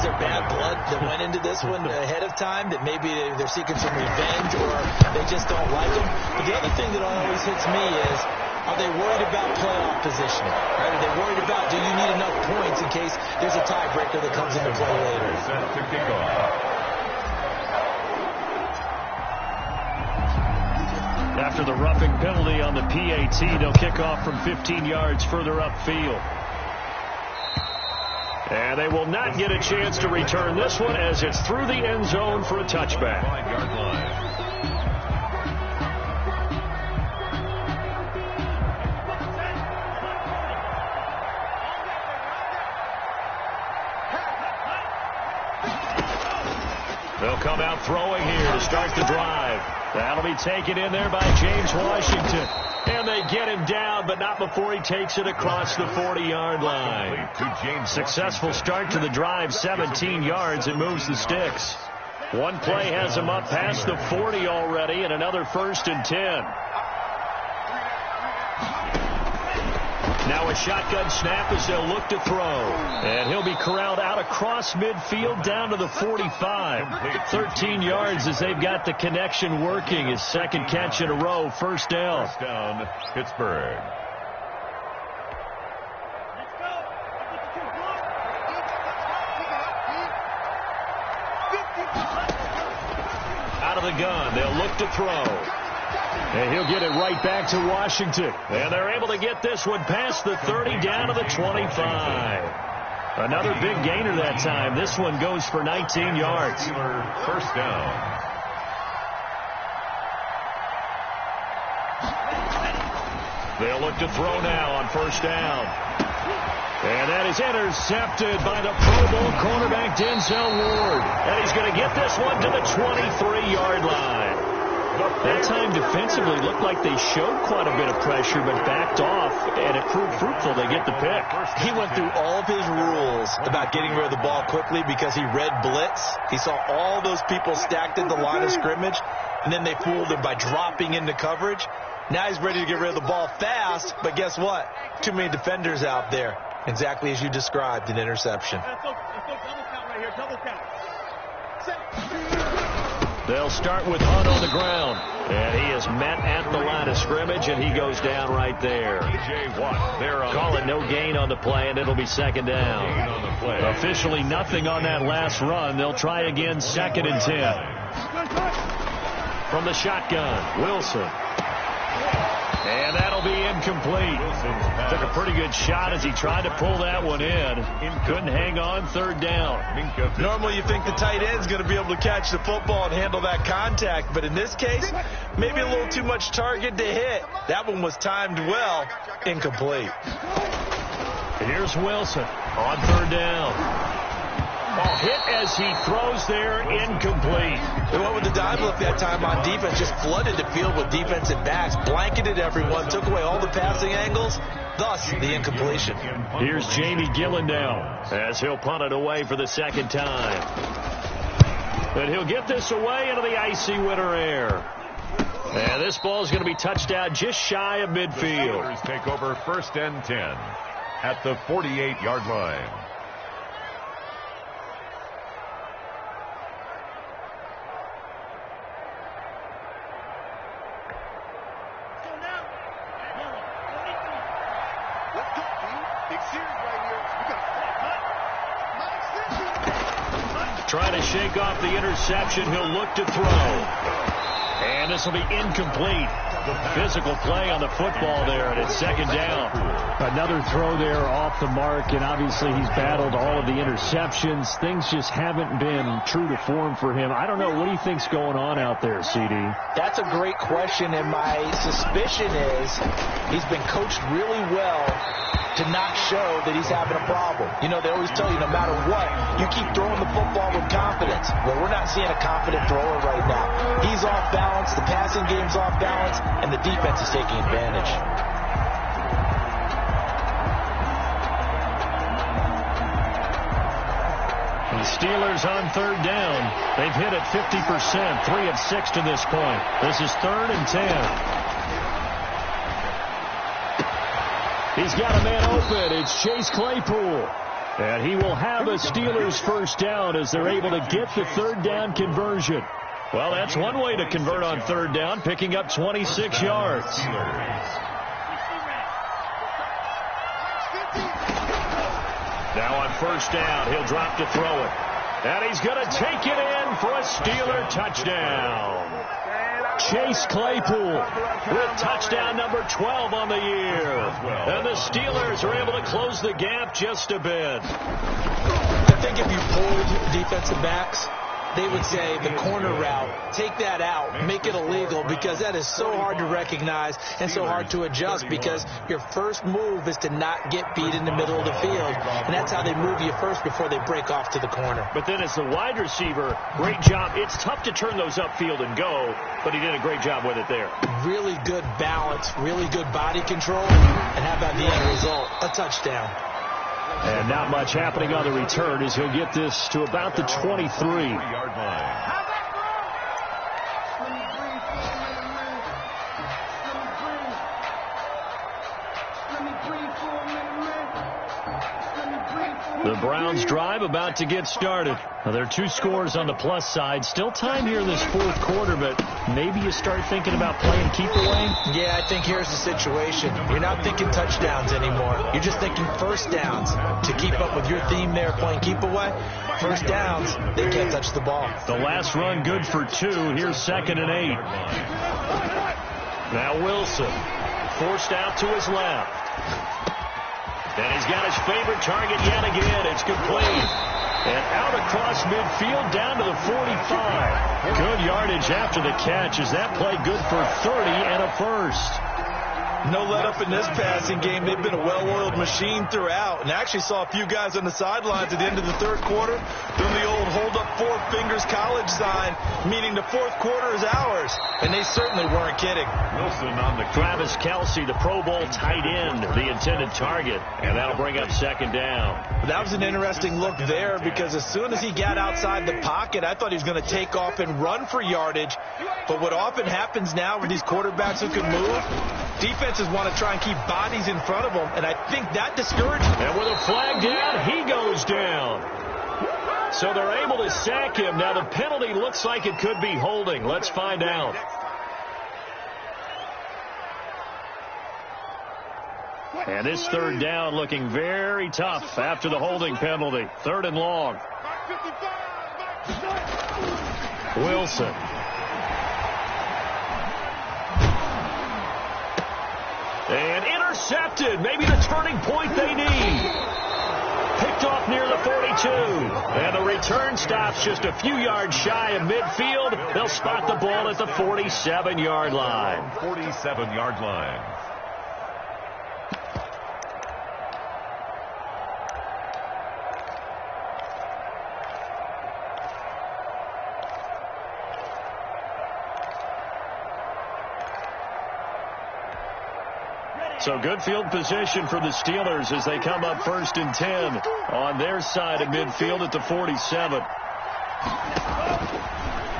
there bad blood that went into this one ahead of time, that maybe they're seeking some revenge or they just don't like them? But the other thing that always hits me is, are they worried about playoff positioning? Right? Are they worried about, do you need enough points in case there's a tiebreaker that comes into play later? Set to kick off. After the roughing penalty on the PAT, they'll kick off from 15 yards further upfield. And they will not get a chance to return this one as it's through the end zone for a touchback. 5-yard line. They'll come out throwing here to start the drive. That'll be taken in there by James Washington. And they get him down, but not before he takes it across the 40-yard line. Successful start to the drive, 17 yards, and moves the sticks. One play has him up past the 40 already, and another 1st and 10. Now a shotgun snap as they'll look to throw. And he'll be corralled out across midfield down to the 45. 13 yards as they've got the connection working. His second catch in a row, first down. First down, Pittsburgh. Out of the gun, they'll look to throw. And he'll get it right back to Washington. And they're able to get this one past the 30 down to the 25. Another big gainer that time. This one goes for 19 yards. First down. They'll look to throw now on first down. And that is intercepted by the Pro Bowl cornerback Denzel Ward. And he's going to get this one to the 23-yard line. That time defensively looked like they showed quite a bit of pressure but backed off, and it proved fruitful. They get the pick. He went through all of his rules about getting rid of the ball quickly because he read blitz. He saw all those people stacked in the line of scrimmage, and then they fooled him by dropping into coverage. Now he's ready to get rid of the ball fast, but guess what? Too many defenders out there. Exactly as you described, an interception. Let's go double count right here, double count. They'll start with Hunt on the ground. And he is met at the line of scrimmage, and he goes down right there. Call it no gain on the play, and it'll be second down. Officially nothing on that last run. They'll try again, 2nd and 10. From the shotgun, Wilson. And that'll be incomplete. Took a pretty good shot as he tried to pull that one in. Couldn't hang on, 3rd down. Normally you think the tight end's going to be able to catch the football and handle that contact, but in this case, maybe a little too much target to hit. That one was timed well, incomplete. Here's Wilson on 3rd down. Hit as he throws there, incomplete. They went with the dive look that time on defense, just flooded the field with defensive backs, blanketed everyone, took away all the passing angles, thus the incompletion. Here's Jamie Gillen now as he'll punt it away for the 2nd time. And he'll get this away into the icy winter air. And this ball is going to be touched out just shy of midfield. The Steelers take over 1st and 10 at the 48-yard line. Trying to shake off the interception. He'll look to throw. And this will be incomplete. Physical play on the football there, and it's second down. Another throw there off the mark, and obviously he's battled all of the interceptions. Things just haven't been true to form for him. I don't know. What do you think's going on out there, CD? That's a great question, and my suspicion is he's been coached really well to not show that he's having a problem. You know, they always tell you no matter what, you keep throwing the football with confidence. Well, we're not seeing a confident thrower right now. He's off balance, the passing game's off balance, and the defense is taking advantage. The Steelers on third down. They've hit it 50%, 3 of 6 to this point. This is 3rd and 10. He's got a man open. It's Chase Claypool. And he will have a Steelers first down as they're able to get the third down conversion. Well, that's one way to convert on third down, picking up 26 yards. Now on first down, he'll drop to throw it. And he's going to take it in for a Steeler touchdown. Chase Claypool with touchdown number 12 on the year. And the Steelers are able to close the gap just a bit. I think if you pulled defensive backs, they would say the corner route, take that out, make it illegal, because that is so hard to recognize and so hard to adjust, because your first move is to not get beat in the middle of the field, and that's how they move you first before they break off to the corner. But then as the wide receiver, great job. It's tough to turn those upfield and go, but he did a great job with it there. Really good balance, really good body control, and how about the end result? A touchdown. And not much happening on the return as he'll get this to about the 23-yard line. The Browns drive about to get started. Now, there are 2 scores on the plus side. Still time here in this fourth quarter, but maybe you start thinking about playing keep away? Yeah, I think here's the situation. You're not thinking touchdowns anymore. You're just thinking first downs. To keep up with your theme there, playing keep away, first downs, they can't touch the ball. The last run good for 2. Here's 2nd and 8. Now Wilson forced out to his left. And he's got his favorite target yet again. It's complete. And out across midfield down to the 45. Good yardage after the catch. Is that play good for 30 and a first? No let up in this passing game. They've been a well-oiled machine throughout. And I actually saw a few guys on the sidelines at the end of the third quarter doing the old hold up 4 fingers college sign, meaning the fourth quarter is ours. And they certainly weren't kidding. Wilson on the Travis Kelce, the Pro Bowl tight end, the intended target. And that'll bring up 2nd down. That was an interesting look there, because as soon as he got outside the pocket, I thought he was going to take off and run for yardage. But what often happens now with these quarterbacks who can move, defenses want to try and keep bodies in front of them, and I think that discourages them. And with a flag down, he goes down. So they're able to sack him. Now the penalty looks like it could be holding. Let's find out. And this third down looking very tough after the holding penalty. 3rd and long. Wilson. And intercepted. Maybe the turning point they need. Picked off near the 42. And the return stops just a few yards shy of midfield. They'll spot the ball at the 47-yard line. 47-yard line. So good field position for the Steelers as they come up 1st and 10 on their side of midfield at the 47.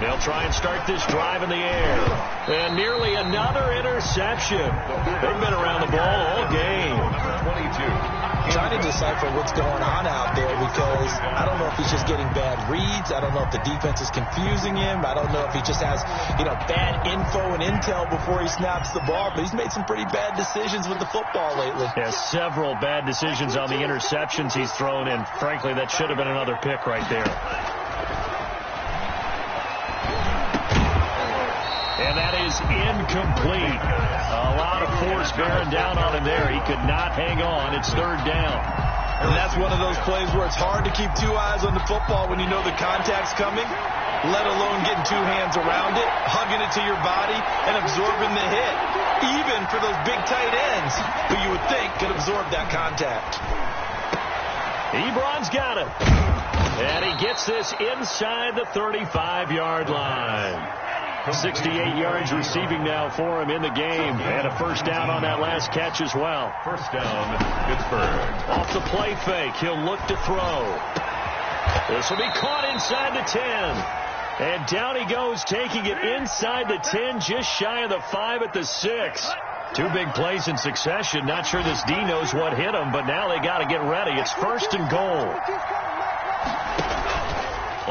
They'll try and start this drive in the air. And nearly another interception. They've been around the ball all game. 22. Trying to decipher what's going on out there, because I don't know if he's just getting bad reads. I don't know if the defense is confusing him. I don't know if he just has, bad info and intel before he snaps the ball. But he's made some pretty bad decisions with the football lately. Yeah, several bad decisions on the interceptions he's thrown, and frankly, that should have been another pick right there. And that is incomplete. A lot of force bearing down on him there. He could not hang on. It's third down. And that's one of those plays where it's hard to keep two eyes on the football when you know the contact's coming, let alone getting two hands around it, hugging it to your body, and absorbing the hit, even for those big tight ends who you would think could absorb that contact. Ebron's got it. And he gets this inside the 35-yard line. 68 yards receiving now for him in the game. And a first down on that last catch as well. First down, Pittsburgh. Off the play fake, he'll look to throw. This will be caught inside the 10. And down he goes, taking it inside the 10, just shy of the 5 at the 6. Two big plays in succession. Not sure this D knows what hit him, but now they got to get ready. It's first and goal.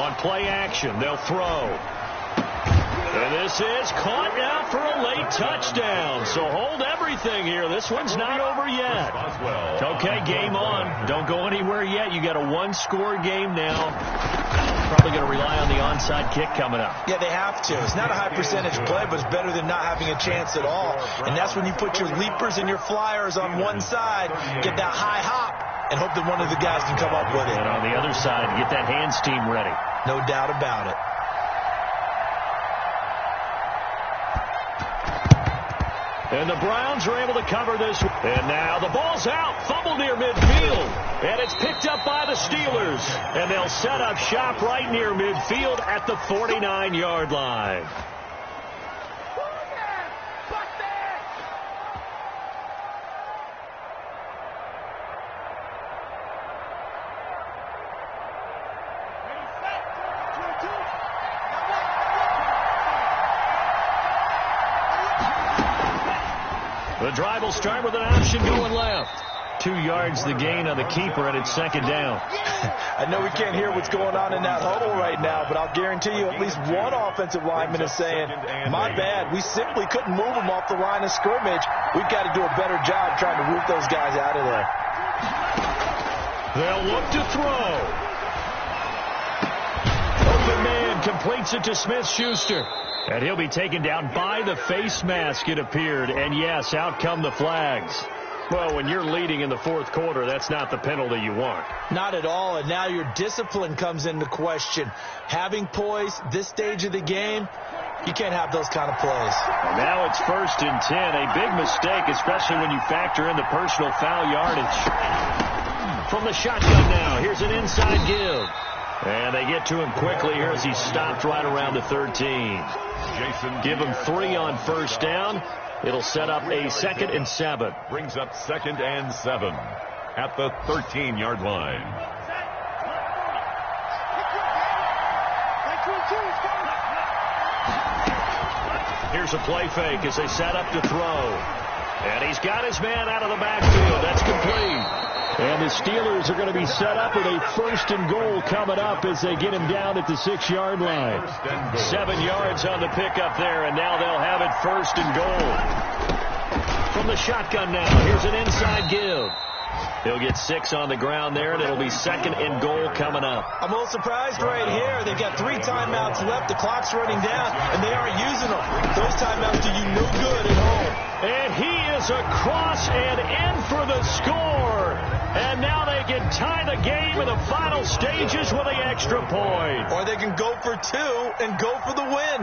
On play action, they'll throw. And this is caught now for a late touchdown. So hold everything here. This one's not over yet. Okay, game on. Don't go anywhere yet. You got a one-score game now. Probably going to rely on the onside kick coming up. Yeah, they have to. It's not a high percentage play, but it's better than not having a chance at all. And that's when you put your leapers and your flyers on one side, get that high hop, and hope that one of the guys can come up with it. And on the other side, get that hands team ready. No doubt about it. And the Browns are able to cover this. And now the ball's out. Fumble near midfield. And it's picked up by the Steelers. And they'll set up shop right near midfield at the 49-yard line. The drive will start with an option going left. 2 yards the gain on the keeper, and it's second down. I know we can't hear what's going on in that huddle right now, but I'll guarantee you at least one offensive lineman is saying, my bad, we simply couldn't move them off the line of scrimmage. We've got to do a better job trying to root those guys out of there. They'll look to throw. Open man completes it to Smith-Schuster. And he'll be taken down by the face mask, it appeared. And, yes, out come the flags. Well, when you're leading in the fourth quarter, that's not the penalty you want. Not at all, and now your discipline comes into question. Having poise this stage of the game, you can't have those kind of plays. And now it's first and 10. A big mistake, especially when you factor in the personal foul yardage. From the shotgun now, here's an inside give. And they get to him quickly here as he stopped right around the 13. Give him 3 on first down. It'll set up a 2nd and 7. Brings up 2nd and 7 at the 13-yard line. Here's a play fake as they set up to throw. And he's got his man out of the backfield. That's complete. And the Steelers are going to be set up with a first and goal coming up as they get him down at the 6-yard line. 7 yards on the pickup there, and now they'll have it first and goal. From the shotgun now, here's an inside give. He'll get 6 on the ground there, and it'll be 2nd and goal coming up. I'm a little surprised right here. They've got 3 timeouts left. The clock's running down, and they aren't using them. Those timeouts do you no good at home. And he is across and in for the score. And now they can tie the game in the final stages with an extra point. Or they can go for 2 and go for the win.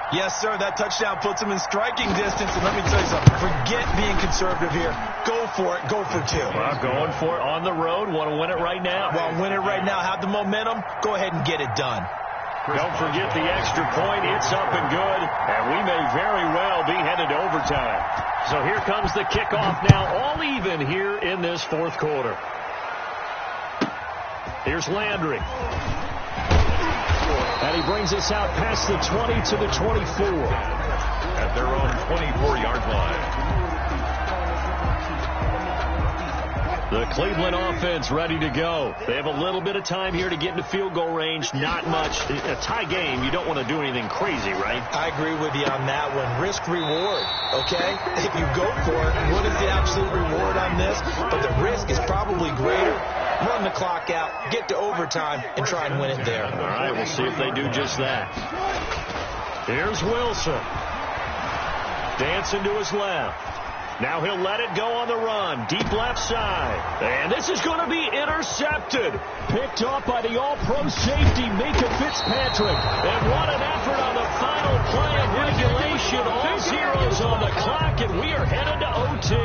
Yes, sir, that touchdown puts them in striking distance. And let me tell you something. Forget being conservative here. Go for it. Go for 2. Well, going for it on the road. Want to win it right now. Well, win it right now. Have the momentum. Go ahead and get it done. Don't forget the extra point. It's up and good. And we may very well be headed to overtime. So here comes the kickoff now. All even here in this fourth quarter. Here's Landry. And he brings us out past the 20 to the 24. At their own 24-yard line. The Cleveland offense ready to go. They have a little bit of time here to get into field goal range. Not much. A tie game, you don't want to do anything crazy, right? I agree with you on that one. Risk reward, okay? If you go for it, what is the absolute reward on this? But the risk is probably greater. Run the clock out, get to overtime, and try and win it there. All right, we'll see if they do just that. Here's Wilson. Dancing to his left. Now he'll let it go on the run. Deep left side. And this is going to be intercepted. Picked off by the all-pro safety, Mika Fitzpatrick. And what an effort on the final play of regulation. All zeros on the clock, and we are headed to OT.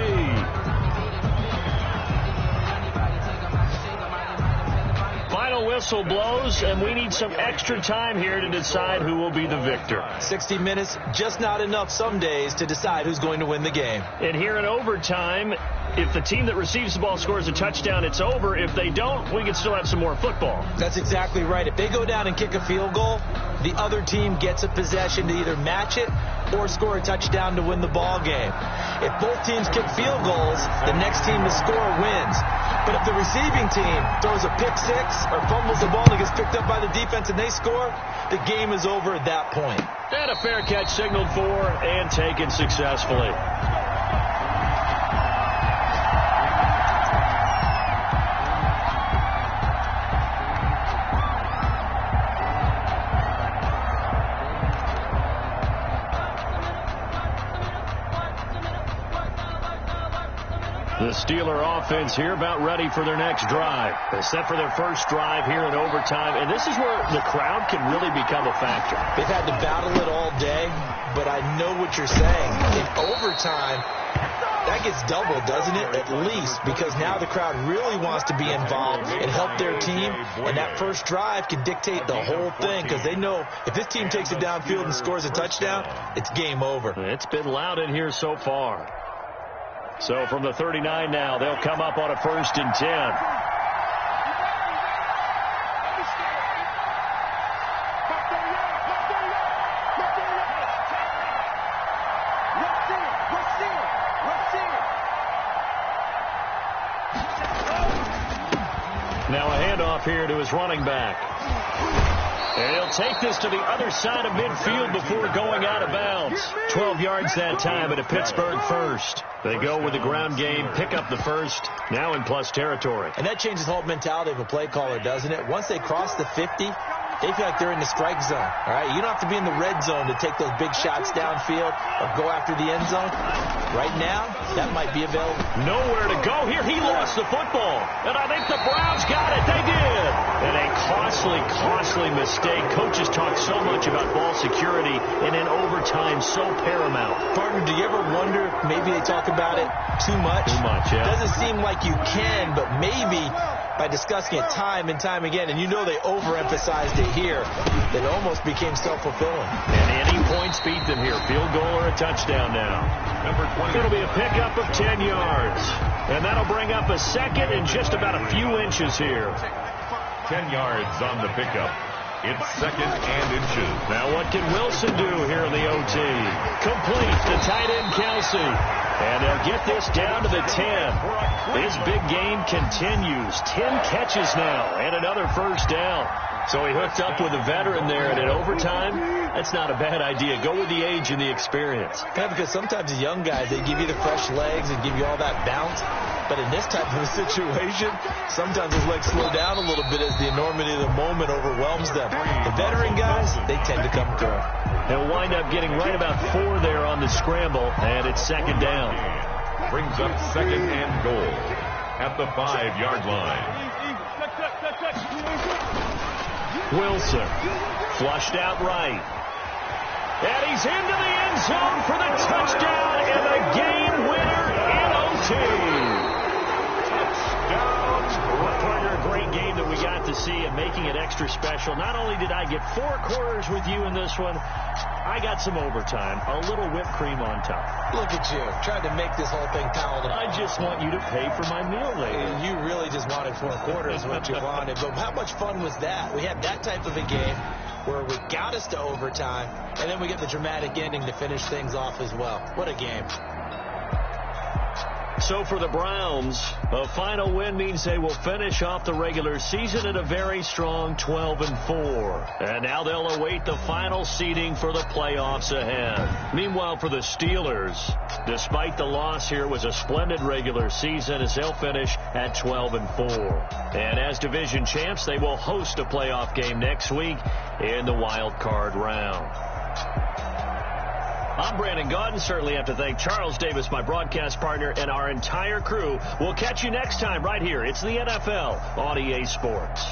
Final whistle blows, and we need some extra time here to decide who will be the victor. 60 minutes, just not enough some days to decide who's going to win the game. And here in overtime, if the team that receives the ball scores a touchdown, it's over. If they don't, we can still have some more football. That's exactly right. If they go down and kick a field goal, the other team gets a possession to either match it or score a touchdown to win the ball game. If both teams kick field goals, the next team to score wins. But if the receiving team throws a pick six or fumbles the ball and gets picked up by the defense and they score, the game is over at that point. And a fair catch signaled for and taken successfully. The Steeler offense here about ready for their next drive. They set for their first drive here in overtime, and this is where the crowd can really become a factor. They've had to battle it all day, but I know what you're saying. In overtime, that gets doubled, doesn't it? At least, because now the crowd really wants to be involved and help their team, and that first drive can dictate the whole thing, because they know if this team takes it downfield and scores a touchdown, it's game over. It's been loud in here so far. So from the 39 now, they'll come up on a 1st and 10. Now a handoff here to his running back. And he'll take this to the other side of midfield before going out of bounds. 12 yards that time at a Pittsburgh first. They go with the ground game, pick up the first, now in plus territory. And that changes the whole mentality of a play caller, doesn't it? Once they cross the 50, they feel like they're in the strike zone. All right, you don't have to be in the red zone to take those big shots downfield or go after the end zone. Right now, that might be available. Nowhere to go here. He lost the football. And I think the Browns got it. They did. And a costly mistake. Coaches talk so much about ball security, and in overtime, so paramount. Partner, do you ever wonder, maybe they talk about it too much? Too much, yeah. It doesn't seem like you can, but maybe by discussing it time and time again, and you know they overemphasized it here, that it almost became self-fulfilling. And any points beat them here. Field goal or a touchdown now. Number 20. It'll be a pickup of 10 yards. And that'll bring up a second in just about a few inches here. 10 yards on the pickup. It's 2nd and inches. Now what can Wilson do here in the OT? Complete to tight end Kelsey. And they'll get this down to the 10. His big game continues. 10 catches now and another first down. So he hooked up with a veteran there, and in overtime, that's not a bad idea. Go with the age and the experience. Yeah, because sometimes the young guys, they give you the fresh legs and give you all that bounce. But in this type of a situation, sometimes his legs slow down a little bit as the enormity of the moment overwhelms them. The veteran guys, they tend to come through. They'll wind up getting right about 4 there on the scramble, and it's 2nd down. Brings up 2nd and goal at the 5-yard line. Wilson flushed out right. And he's into the end zone for the touchdown and the game winner in OT. Touchdown. A great game that we got to see and making it extra special. Not only did I get 4 quarters with you in this one, I got some overtime. A little whipped cream on top. Look at you, trying to make this whole thing palatable. I just want you to pay for my meal later. You really just wanted 4 quarters, what you wanted. But how much fun was that? We had that type of a game where we got us to overtime, and then we get the dramatic ending to finish things off as well. What a game. So for the Browns, a final win means they will finish off the regular season at a very strong 12-4. And now they'll await the final seeding for the playoffs ahead. Meanwhile, for the Steelers, despite the loss here, was a splendid regular season as they'll finish at 12-4. And as division champs, they will host a playoff game next week in the wild card round. I'm Brandon Gaudin. Certainly have to thank Charles Davis, my broadcast partner, and our entire crew. We'll catch you next time right here. It's the NFL on EA Sports.